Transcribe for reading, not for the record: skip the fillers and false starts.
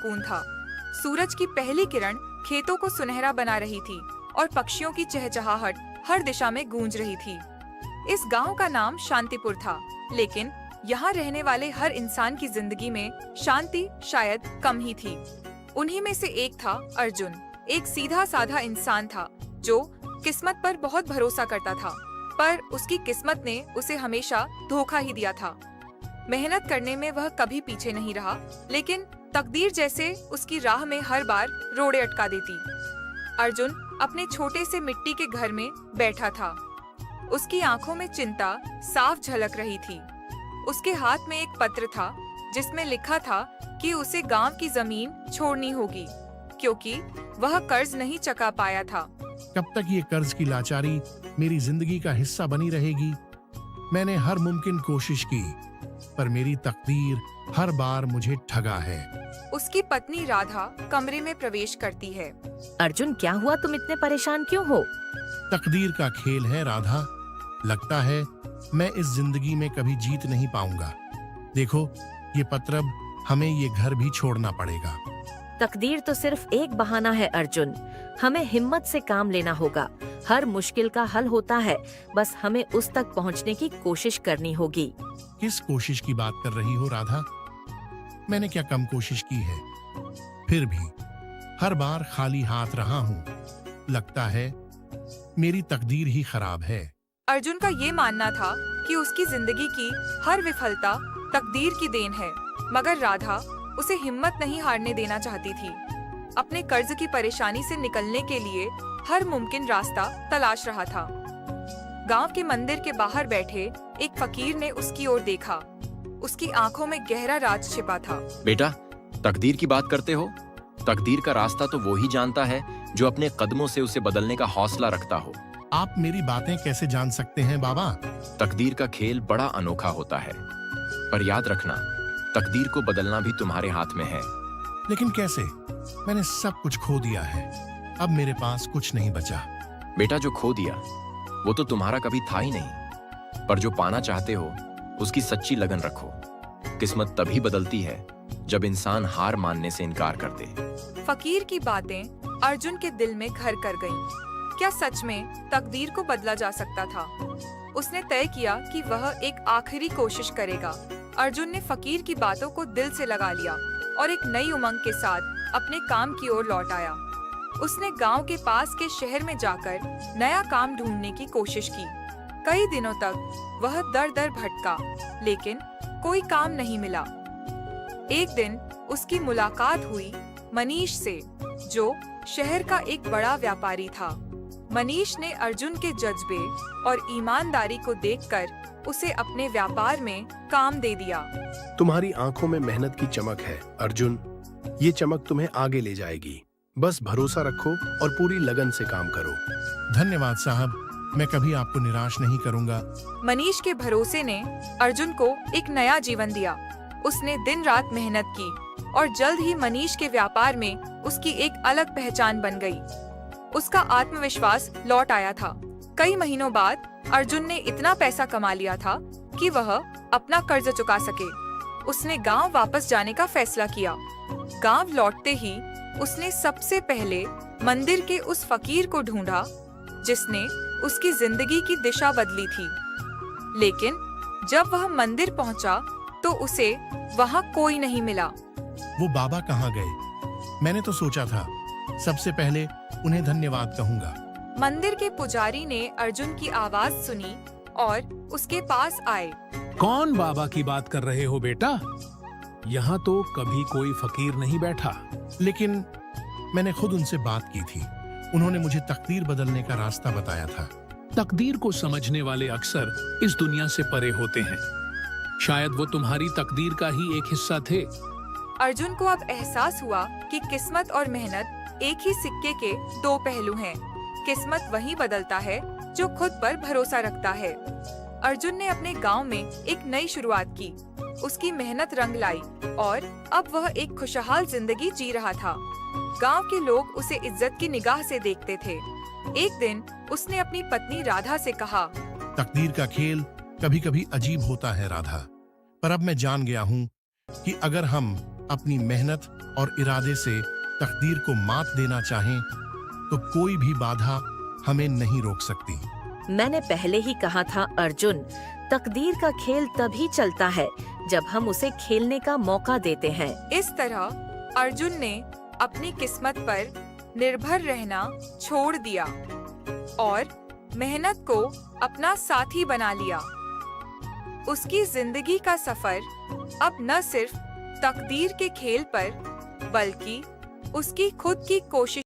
सुकून था। सूरज की पहली किरण खेतों को सुनहरा बना रही थी और पक्षियों की चहचहाहट हर दिशा में गूंज रही थी। इस गांव का नाम शांतिपुर था, लेकिन यहाँ रहने वाले हर इंसान की जिंदगी में शांति शायद कम ही थी। उन्हीं में से एक था अर्जुन। एक सीधा साधा इंसान था जो किस्मत पर बहुत भरोसा करता था, पर उसकी किस्मत ने उसे हमेशा धोखा ही दिया था। मेहनत करने में वह कभी पीछे नहीं रहा, लेकिन तकदीर जैसे उसकी राह में हर बार रोड़े अटका देती। अर्जुन अपने छोटे से मिट्टी के घर में बैठा था। उसकी आंखों में चिंता साफ झलक रही थी। उसके हाथ में एक पत्र था जिसमें लिखा था कि उसे गांव की जमीन छोड़नी होगी क्योंकि वह कर्ज नहीं चुका पाया था। कब तक ये कर्ज की लाचारी मेरी जिंदगी का हिस्सा बनी रहेगी? मैंने हर मुमकिन कोशिश की, पर मेरी तकदीर हर बार मुझे ठगा है। उसकी पत्नी राधा कमरे में प्रवेश करती है। अर्जुन, क्या हुआ? तुम इतने परेशान क्यों हो? तकदीर का खेल है राधा। लगता है मैं इस जिंदगी में कभी जीत नहीं पाऊंगा। देखो, ये पत्र, हमें ये घर भी छोड़ना पड़ेगा। तकदीर तो सिर्फ एक बहाना है अर्जुन। हमें हिम्मत से काम लेना होगा। हर मुश्किल का हल होता है, बस हमें उस तक पहुंचने की कोशिश करनी होगी। किस कोशिश की बात कर रही हो राधा? मैंने क्या कम कोशिश की है? फिर भी हर बार खाली हाथ रहा हूँ। लगता है मेरी तकदीर ही खराब है। अर्जुन का ये मानना था कि उसकी जिंदगी की हर विफलता तकदीर की देन है, मगर राधा उसे हिम्मत नहीं हारने देना चाहती थी। अपने कर्ज की परेशानी से निकलने के लिए हर मुमकिन रास्ता तलाश रहा था। गांव के मंदिर के बाहर बैठे एक फकीर ने उसकी ओर देखा। उसकी आंखों में गहरा राज छिपा था। बेटा, तकदीर की बात करते हो? तकदीर का रास्ता तो वो ही जानता है जो अपने कदमों से उसे बदलने का हौसला रखता हो। आप मेरी बातें कैसे जान सकते हैं बाबा? तकदीर का खेल बड़ा अनोखा होता है, पर याद रखना, तकदीर को बदलना भी तुम्हारे हाथ में है। लेकिन कैसे? मैंने सब कुछ खो दिया है। अब मेरे पास कुछ नहीं बचा। बेटा, जो खो दिया वो तो तुम्हारा कभी था ही नहीं, पर जो पाना चाहते हो उसकी सच्ची लगन रखो। किस्मत तभी बदलती है जब इंसान हार मानने से इनकार कर दे। फकीर की बातें अर्जुन के दिल में घर कर गईं। क्या सच में तकदीर को बदला जा सकता था? उसने तय किया कि वह एक आखिरी कोशिश करेगा। अर्जुन ने फकीर की बातों को दिल से लगा लिया और एक नई उमंग के साथ अपने काम की ओर लौट आया। उसने गांव के पास के शहर में जाकर नया काम ढूंढने की कोशिश की। कई दिनों तक वह दर दर भटका, लेकिन कोई काम नहीं मिला। एक दिन उसकी मुलाकात हुई मनीष से, जो शहर का एक बड़ा व्यापारी था। मनीष ने अर्जुन के जज्बे और ईमानदारी को देखकर उसे अपने व्यापार में काम दे दिया। तुम्हारी आंखों में मेहनत की चमक है अर्जुन। ये चमक तुम्हें आगे ले जाएगी। बस भरोसा रखो और पूरी लगन से काम करो। धन्यवाद साहब, मैं कभी आपको निराश नहीं करूंगा। मनीष के भरोसे ने अर्जुन को एक नया जीवन दिया। उसने दिन रात मेहनत की और जल्द ही मनीष के व्यापार में उसकी एक अलग पहचान बन गई। उसका आत्मविश्वास लौट आया था। कई महीनों बाद अर्जुन ने इतना पैसा कमा लिया था कि वह अपना कर्ज चुका सके। उसने गांव वापस जाने का फैसला किया। गांव लौटते ही उसने सबसे पहले मंदिर के उस फकीर को ढूंढा जिसने उसकी जिंदगी की दिशा बदली थी। लेकिन जब वह मंदिर पहुंचा तो उसे वहां कोई नहीं मिला। वो बाबा कहाँ गए? मैंने तो सोचा था सबसे पहले उन्हें धन्यवाद कहूंगा। मंदिर के पुजारी ने अर्जुन की आवाज सुनी और उसके पास आए। कौन बाबा की बात कर रहे हो बेटा? यहाँ तो कभी कोई फकीर नहीं बैठा। लेकिन मैंने खुद उनसे बात की थी। उन्होंने मुझे तकदीर बदलने का रास्ता बताया था। तकदीर को समझने वाले अक्सर इस दुनिया से परे होते हैं। शायद वो तुम्हारी तकदीर का ही एक हिस्सा थे। अर्जुन को अब एहसास हुआ कि किस्मत और मेहनत एक ही सिक्के के दो पहलू हैं। किस्मत वही बदलता है जो खुद पर भरोसा रखता है। अर्जुन ने अपने गांव में एक नई शुरुआत की। उसकी मेहनत रंग लाई और अब वह एक खुशहाल जिंदगी जी रहा था। गांव के लोग उसे इज्जत की निगाह से देखते थे। एक दिन उसने अपनी पत्नी राधा से कहा, तकदीर का खेल कभी कभी अजीब होता है राधा, पर अब मैं जान गया हूँ कि अगर हम अपनी मेहनत और इरादे से तकदीर को मात देना चाहें तो कोई भी बाधा हमें नहीं रोक सकती। मैंने पहले ही कहा था अर्जुन, तकदीर का खेल तभी चलता है जब हम उसे खेलने का मौका देते हैं। इस तरह अर्जुन ने अपनी किस्मत पर निर्भर रहना छोड़ दिया और मेहनत को अपना साथी बना लिया। उसकी जिंदगी का सफर अब न सिर्फ तकदीर के खेल पर बल्कि उसकी खुद की कोशिश